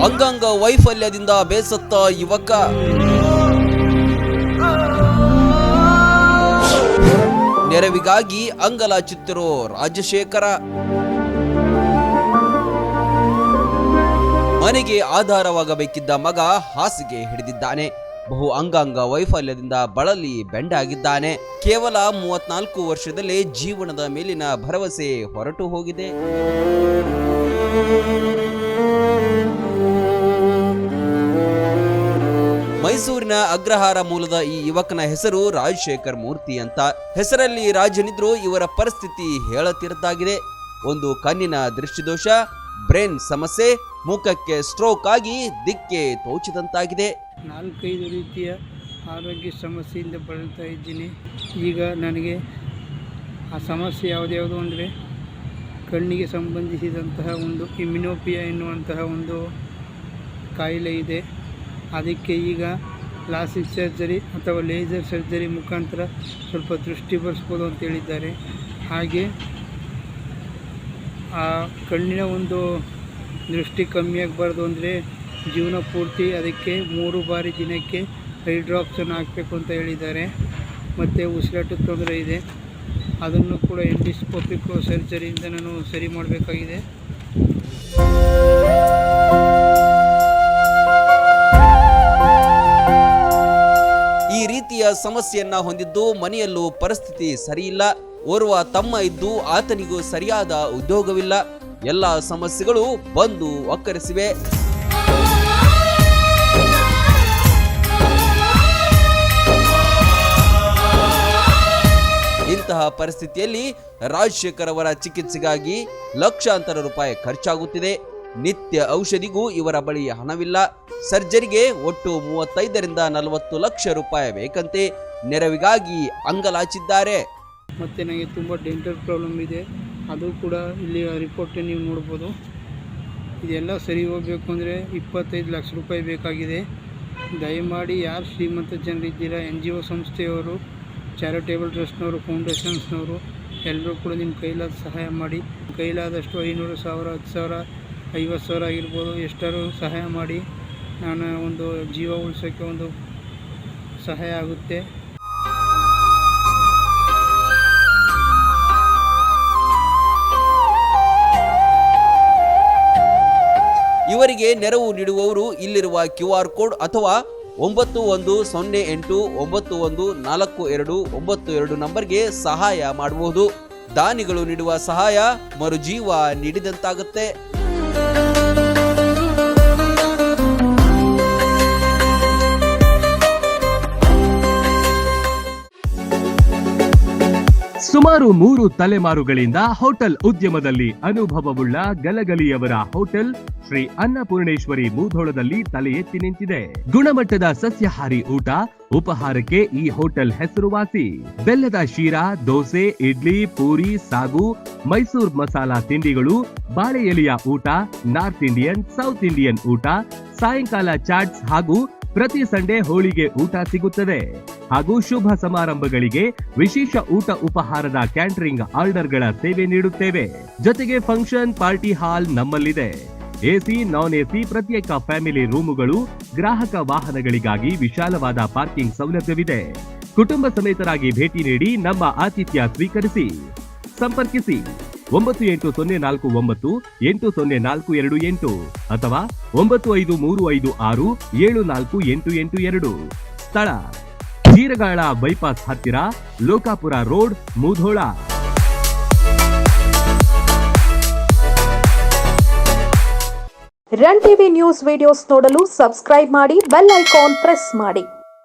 ಅಂಗಾಂಗ ವೈಫಲ್ಯದಿಂದ ಬೇಸತ್ತ ಯುವಕ. ನೆರವಿಗಾಗಿ ಅಂಗಲಾಚುತ್ತಿರೋ ರಾಜಶೇಖರ. ಮನೆಗೆ ಆಧಾರವಾಗಬೇಕಿದ್ದ ಮಗ ಹಾಸಿಗೆ ಹಿಡಿದಿದ್ದಾನೆ. ಬಹು ಅಂಗಾಂಗ ವೈಫಲ್ಯದಿಂದ ಬಳಲಿ ಬೆಂಡಾಗಿದ್ದಾನೆ. ಕೇವಲ 34 ವರ್ಷದಲ್ಲೇ ಜೀವನದ ಮೇಲಿನ ಭರವಸೆ ಹೊರಟು ಹೋಗಿದೆ. ಮೈಸೂರಿನ ಅಗ್ರಹಾರ ಮೂಲದ ಈ ಯುವಕನ ಹೆಸರು ರಾಜಶೇಖರ್ ಮೂರ್ತಿ ಅಂತ. ಹೆಸರಲ್ಲಿ ರಾಜನಿದ್ರು ಇವರ ಪರಿಸ್ಥಿತಿ ಹೇಳತಿರದಾಗಿದೆ. ಒಂದು ಕಣ್ಣಿನ ದೃಷ್ಟಿದೋಷ, ಬ್ರೈನ್ ಸಮಸ್ಯೆ, ಮುಖಕ್ಕೆ ಸ್ಟ್ರೋಕ್ ಆಗಿ ದಿಕ್ಕೆ ತೋಚಿದಂತಾಗಿದೆ. 4-5 ರೀತಿಯ ಆರೋಗ್ಯ ಸಮಸ್ಯೆಯಿಂದ ಬಳಲ್ತಾ ಇದ್ದೀನಿ. ಈಗ ನನಗೆ ಆ ಸಮಸ್ಯೆ ಯಾವುದ್ಯಾವುದು ಅಂದರೆ ಕಣ್ಣಿಗೆ ಸಂಬಂಧಿಸಿದಂತಹ ಒಂದು ಇಮ್ಯುನೋಪಿಯಾ ಎನ್ನುವಂತಹ ಒಂದು ಕಾಯಿಲೆ ಇದೆ. ಅದಕ್ಕೆ ಈಗ ಲಾಸಿಕ್ ಸರ್ಜರಿ ಅಥವಾ ಲೇಸರ್ ಸರ್ಜರಿ ಮುಖಾಂತರ ಸ್ವಲ್ಪ ದೃಷ್ಟಿ ಬರೆಸ್ಬೋದು ಅಂತ ಹೇಳಿದ್ದಾರೆ. ಹಾಗೆ ಆ ಕಣ್ಣಿನ ಒಂದು ದೃಷ್ಟಿ ಕಮ್ಮಿಯಾಗಬಾರ್ದು ಅಂದರೆ ಜೀವನ ಪೂರ್ತಿ ಅದಕ್ಕೆ 3 ಬಾರಿ ದಿನಕ್ಕೆ ಐ ಡ್ರಾಪ್ಸನ್ನು ಹಾಕಬೇಕು ಅಂತ ಹೇಳಿದ್ದಾರೆ. ಮತ್ತು ಉಸಿರಾಟದ ತೊಂದರೆ ಇದೆ, ಅದನ್ನು ಕೂಡ ಎಂಡೋಸ್ಕೋಪಿಕ್ ಸರ್ಜರಿಯಿಂದ ನಾನು ಸರಿ ಮಾಡಬೇಕಾಗಿದೆ. ಈ ರೀತಿಯ ಸಮಸ್ಯೆಯನ್ನ ಹೊಂದಿದ್ದು ಮನೆಯಲ್ಲೂ ಪರಿಸ್ಥಿತಿ ಸರಿಯಿಲ್ಲ. ಓರ್ವ ತಮ್ಮ ಇದ್ದು ಆತನಿಗೂ ಸರಿಯಾದ ಉದ್ಯೋಗವಿಲ್ಲ. ಎಲ್ಲ ಸಮಸ್ಯೆಗಳು ಬಂದು ಒಕ್ಕರಿಸಿವೆ. ಇಂತಹ ಪರಿಸ್ಥಿತಿಯಲ್ಲಿ ರಾಜಶೇಖರ್ ಅವರ ಚಿಕಿತ್ಸೆಗಾಗಿ ಲಕ್ಷಾಂತರ ರೂಪಾಯಿ ಖರ್ಚಾಗುತ್ತಿದೆ. ನಿತ್ಯ ಔಷಧಿಗೂ ಇವರ ಬಳಿ ಹಣವಿಲ್ಲ. ಸರ್ಜರಿಗೆ ಒಟ್ಟು 35ರಿಂದ 40 ಲಕ್ಷ ರೂಪಾಯಿ ಬೇಕಂತೆ. ನೆರವಿಗಾಗಿ ಅಂಗಲಾಚಿದ್ದಾರೆ. ಮತ್ತು ನನಗೆ ತುಂಬ ಡೆಂಟಲ್ ಪ್ರಾಬ್ಲಮ್ ಇದೆ, ಅದು ಕೂಡ ಇಲ್ಲಿ ರಿಪೋರ್ಟ್ ನೀವು ನೋಡ್ಬೋದು. ಇದೆಲ್ಲ ಸರಿ ಹೋಗಬೇಕು ಅಂದರೆ 25 ಲಕ್ಷ ರೂಪಾಯಿ ಬೇಕಾಗಿದೆ. ದಯಮಾಡಿ ಯಾರು ಶ್ರೀಮಂತ ಜನರಿದ್ದೀರಾ, NGO ಸಂಸ್ಥೆಯವರು, ಚಾರಿಟೇಬಲ್ ಟ್ರಸ್ಟ್ನವರು, ಫೌಂಡೇಶನ್ಸ್ನವರು ಎಲ್ಲರೂ ಕೂಡ ನಿಮ್ಮ ಕೈಲಾದ ಸಹಾಯ ಮಾಡಿ. ಕೈಲಾದಷ್ಟು 500, 1000, 10,000, 50,000 ಆಗಿರ್ಬೋದು, ಎಷ್ಟಾರು ಸಹಾಯ ಮಾಡಿ. ನಾನು ಒಂದು ಜೀವ ಉಳಿಸೋಕ್ಕೆ ಒಂದು ಸಹಾಯ ಆಗುತ್ತೆ. ಇವರಿಗೆ ನೆರವು ನೀಡುವವರು ಇಲ್ಲಿರುವ QR ಕೋಡ್ ಅಥವಾ 9108914292 ನಂಬರ್ಗೆ ಸಹಾಯ ಮಾಡಬಹುದು. ದಾನಿಗಳು ನೀಡುವ ಸಹಾಯ ಮರುಜೀವ ನೀಡಿದಂತಾಗುತ್ತೆ. ಸುಮಾರು 3 ತಲೆಮಾರುಗಳಿಂದ ಹೋಟೆಲ್ ಉದ್ಯಮದಲ್ಲಿ ಅನುಭವವುಳ್ಳ ಗಲಗಲಿಯವರ ಹೋಟೆಲ್ ಶ್ರೀ ಅನ್ನಪೂರ್ಣೇಶ್ವರಿ ಮೂಧೋಳದಲ್ಲಿ ತಲೆ ಎತ್ತಿ ನಿಂತಿದೆ. ಗುಣಮಟ್ಟದ ಸಸ್ಯಾಹಾರಿ ಊಟ ಉಪಹಾರಕ್ಕೆ ಈ ಹೋಟೆಲ್ ಹೆಸರುವಾಸಿ. ಬೆಲ್ಲದ ಶೀರಾ, ದೋಸೆ, ಇಡ್ಲಿ, ಪೂರಿ, ಸಾಗು, ಮೈಸೂರ್ ಮಸಾಲಾ ತಿಂಡಿಗಳು, ಬಾಳೆ ಎಲೆಯ ಊಟ, ನಾರ್ತ್ ಇಂಡಿಯನ್, ಸೌತ್ ಇಂಡಿಯನ್ ಊಟ, ಸಾಯಂಕಾಲ ಚಾಟ್ಸ್ ಹಾಗೂ ಪ್ರತಿ ಸಂಡೇ ಹೋಳಿಗೆ ಊಟ ಸಿಗುತ್ತದೆ. ಹಾಗೂ ಶುಭ ಸಮಾರಂಭಗಳಿಗೆ ವಿಶೇಷ ಊಟ ಉಪಹಾರದ ಕ್ಯಾಟರಿಂಗ್ ಆರ್ಡರ್ಗಳ ಸೇವೆ ನೀಡುತ್ತೇವೆ. ಜೊತೆಗೆ ಫಂಕ್ಷನ್ ಪಾರ್ಟಿ ಹಾಲ್ ನಮ್ಮಲ್ಲಿದೆ. AC, ನಾನ್ AC ಪ್ರತ್ಯೇಕ ಫ್ಯಾಮಿಲಿ ರೂಮುಗಳು, ಗ್ರಾಹಕ ವಾಹನಗಳಿಗಾಗಿ ವಿಶಾಲವಾದ ಪಾರ್ಕಿಂಗ್ ಸೌಲಭ್ಯವಿದೆ. ಕುಟುಂಬ ಸಮೇತರಾಗಿ ಭೇಟಿ ನೀಡಿ ನಮ್ಮ ಆತಿಥ್ಯ ಸ್ವೀಕರಿಸಿ. ಸಂಪರ್ಕಿಸಿ 9804980428 ಅಥವಾ 9535674882. ಸ್ಥಳ ಜೀರಗಾಳ ಬೈಪಾಸ್ ಹತ್ತಿರ, Lokapur road, Mudhol. Run TV news videos ನೋಡಲು ಸಬ್ಸ್ಕ್ರೈಬ್ ಮಾಡಿ, ಬೆಲ್ ಐಕಾನ್ ಪ್ರೆಸ್ ಮಾಡಿ.